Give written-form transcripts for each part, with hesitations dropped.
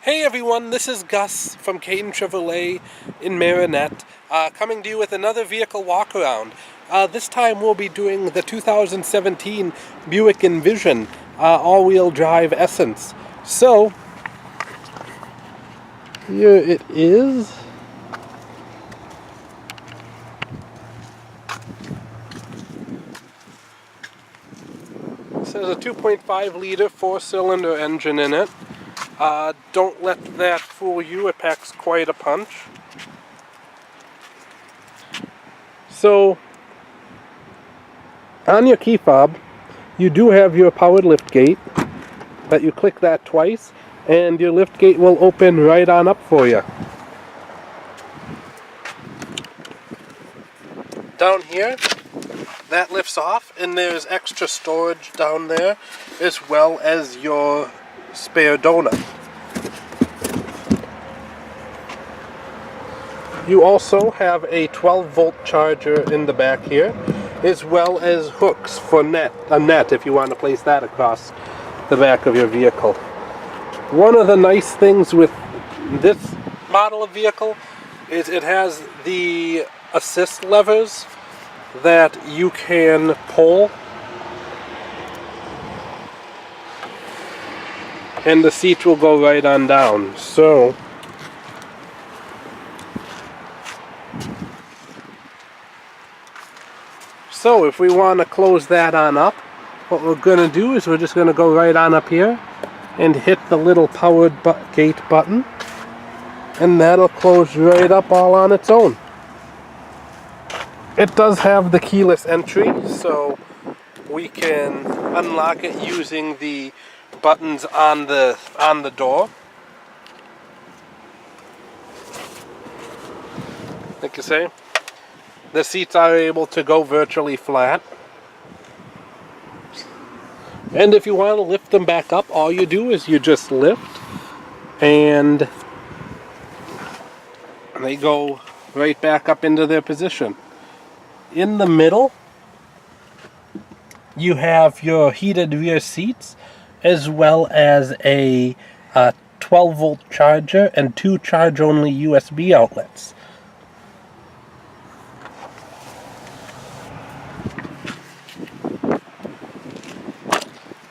Hey everyone, this is Gus from Koehne Chevrolet in Marinette, coming to you with another vehicle walk around. This time we'll be doing the 2017 Buick Envision all-wheel drive Essence. So, here it is. This has a 2.5 liter 4-cylinder engine in it. Don't let that fool you, it packs quite a punch. So, on your key fob, you do have your powered lift gate, but you click that twice, and your lift gate will open right on up for you. Down here, that lifts off, and there's extra storage down there, as well as your spare donut. You also have a 12-volt charger in the back here, as well as hooks for a net if you want to place that across the back of your vehicle. One of the nice things with this model of vehicle is it has the assist levers that you can pull, and the seat will go right on down. So if we want to close that on up, what we're going to do is we're just going to go right on up here and hit the little powered gate button, and that'll close right up all on its own. It does have the keyless entry, so we can unlock it using the buttons on the door. Like I say, the seats are able to go virtually flat. And if you want to lift them back up, all you do is you just lift, and they go right back up into their position. In the middle, you have your heated rear seats, as well as a 12-volt charger and 2 charge-only USB outlets.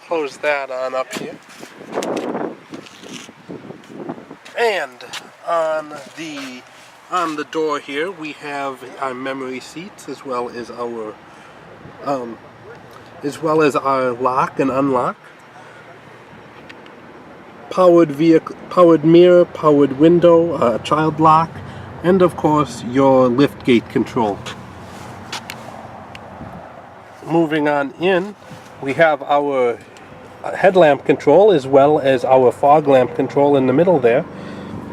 Close that on up here. And on the door here we have our memory seats, as well as our lock and unlock, powered vehicle, powered mirror, powered window, child lock, and of course your lift gate control. Moving on in, we have our headlamp control, as well as our fog lamp control in the middle there,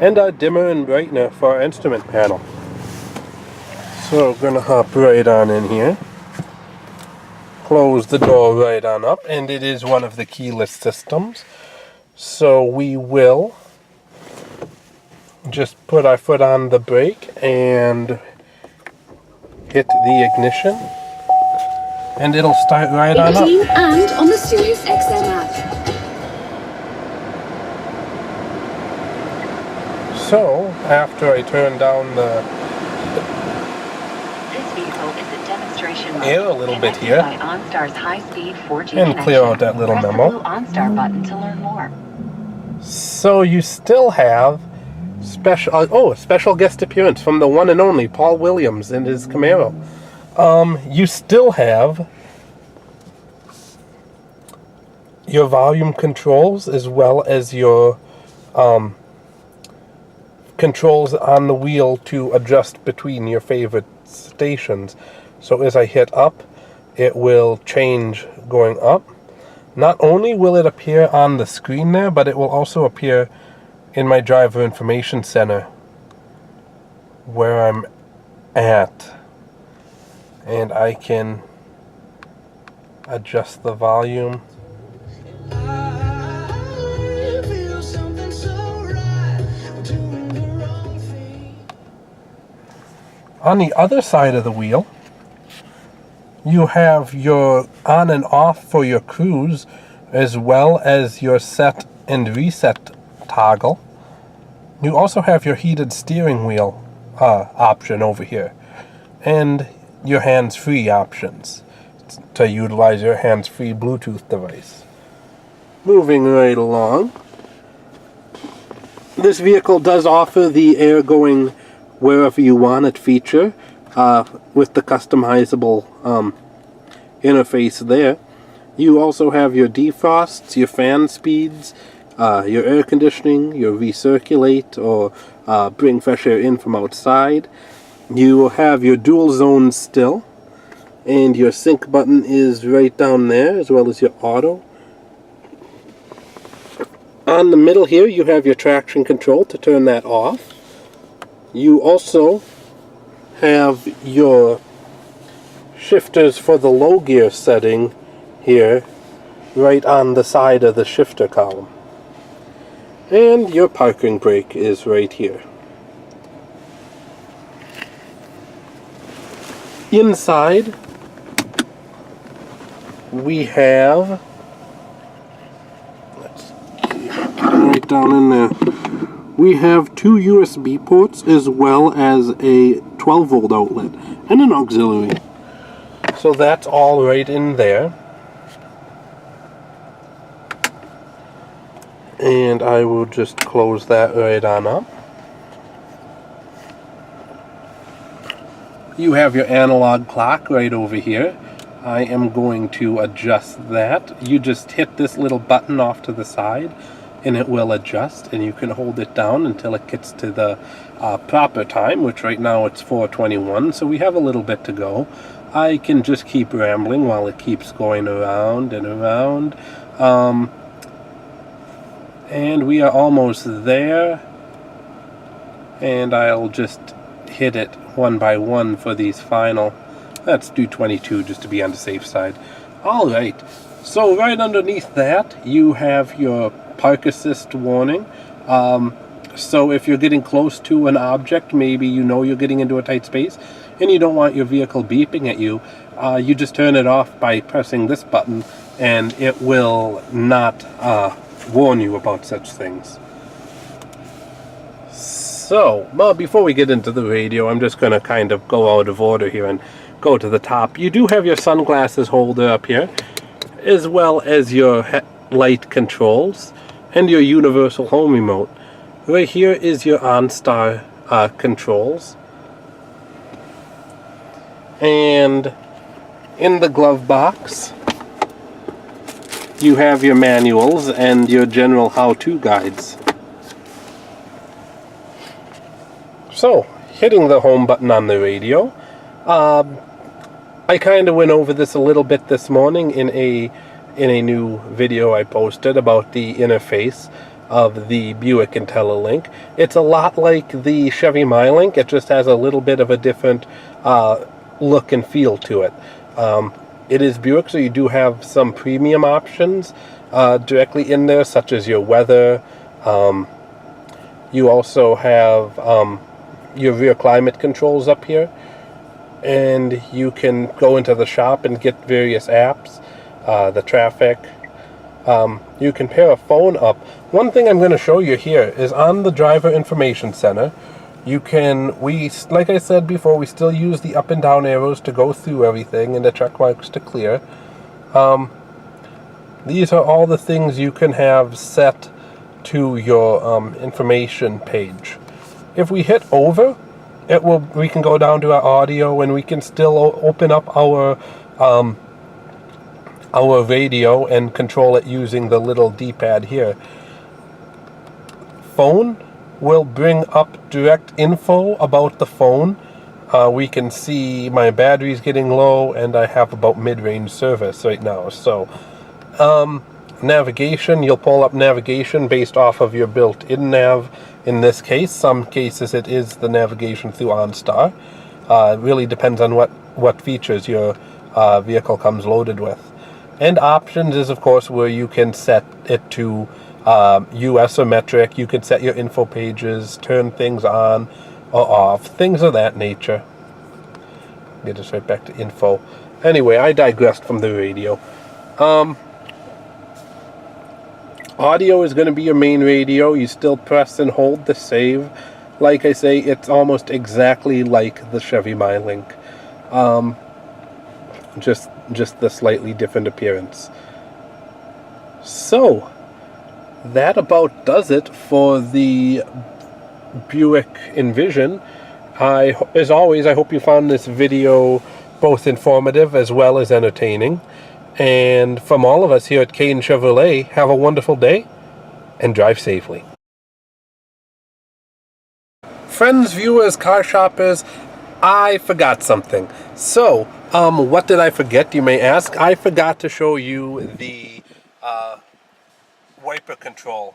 and our dimmer and brightener for our instrument panel. So we're going to hop right on in here, close the door right on up, and it is one of the keyless systems, so we will just put our foot on the brake and hit the ignition, and it'll start right on up. And on the Sirius XM app. So, after I turn down the air a little bit here, and clear out that little memo, so you still have special guest appearance from the one and only Paul Williams in his Camaro. You still have your volume controls, as well as your controls on the wheel to adjust between your favorite stations. So as I hit up, it will change going up. Not only will it appear on the screen there, but it will also appear in my driver information center where I'm at. And I can adjust the volume. On the other side of the wheel, you have your on and off for your cruise, as well as your set and reset toggle. You also have your heated steering wheel option over here, and your hands-free options to utilize your hands-free Bluetooth device. Moving right along, this vehicle does offer the air going wherever you want it feature with the customizable interface there. You also have your defrosts, your fan speeds, your air conditioning, your recirculate or bring fresh air in from outside. You will have your dual zones still, and your sync button is right down there, as well as your auto. On the middle here you have your traction control to turn that off. You also have your shifters for the low gear setting here right on the side of the shifter column. And your parking brake is right here. Inside we have, let's see, right down in there, we have two USB ports as well as a 12 volt outlet and an auxiliary. So that's all right in there. And I will just close that right on up. You have your analog clock right over here. I am going to adjust that. You just hit this little button off to the side and it will adjust, and you can hold it down until it gets to the proper time, which right now it's 4:21, so we have a little bit to go. I can just keep rambling while it keeps going around and around. And we are almost there, and I'll just hit it one by one for these final. Let's do 22 just to be on the safe side. Alright, so right underneath that you have your park assist warning. So if you're getting close to an object, maybe you know you're getting into a tight space and you don't want your vehicle beeping at you, you just turn it off by pressing this button, and it will not warn you about such things. So, well, before we get into the radio, I'm just going to kind of go out of order here and go to the top. You do have your sunglasses holder up here, as well as your light controls and your universal home remote. Right here is your OnStar controls. And in the glove box, you have your manuals and your general how-to guides. So, hitting the home button on the radio, I kind of went over this a little bit this morning in a new video I posted about the interface of the Buick IntelliLink. It's a lot like the Chevy MyLink, it just has a little bit of a different look and feel to it. It is Buick, so you do have some premium options directly in there, such as your weather. You also have your rear climate controls up here, and you can go into the shop and get various apps, the traffic. You can pair a phone up. One thing I'm going to show you here is on the driver information center, you can, like I said before, we still use the up and down arrows to go through everything and the check marks to clear. These are all the things you can have set to your information page. If we hit over, we can go down to our audio, and we can still open up our radio and control it using the little D-pad here. Phone will bring up direct info about the phone. We can see my battery's getting low, and I have about mid-range service right now. So, navigation, you'll pull up navigation based off of your built-in nav. In this case, some cases it is the navigation through OnStar. It really depends on what features your vehicle comes loaded with. And options is, of course, where you can set it to US or metric. You can set your info pages, turn things on or off, things of that nature. Get us right back to info. Anyway, I digressed from the radio. audio is going to be your main radio. You still press and hold the save. Like I say, it's almost exactly like the Chevy MyLink. Just the slightly different appearance. So, that about does it for the Buick Envision. As always, I hope you found this video both informative as well as entertaining. And from all of us here at Koehne Chevrolet, have a wonderful day and drive safely. Friends, viewers, car shoppers, I forgot something. So, what did I forget, you may ask? I forgot to show you the wiper control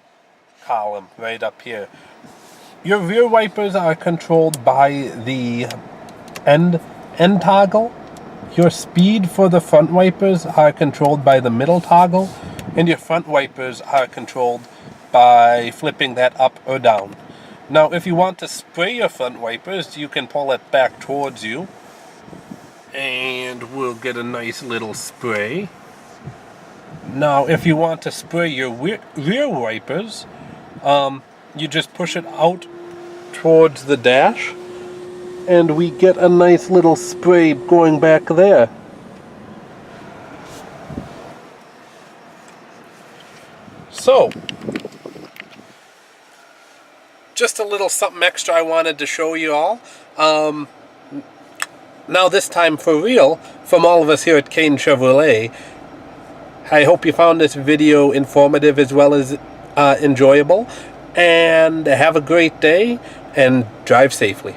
column right up here. Your rear wipers are controlled by the end toggle. Your speed for the front wipers are controlled by the middle toggle, and your front wipers are controlled by flipping that up or down. Now, if you want to spray your front wipers, you can pull it back towards you, and we'll get a nice little spray. Now, if you want to spray your rear wipers, you just push it out towards the dash, and we get a nice little spray going back there. So, just a little something extra I wanted to show you all. Now this time for real, from all of us here at Koehne Chevrolet, I hope you found this video informative as well as enjoyable. And have a great day and drive safely.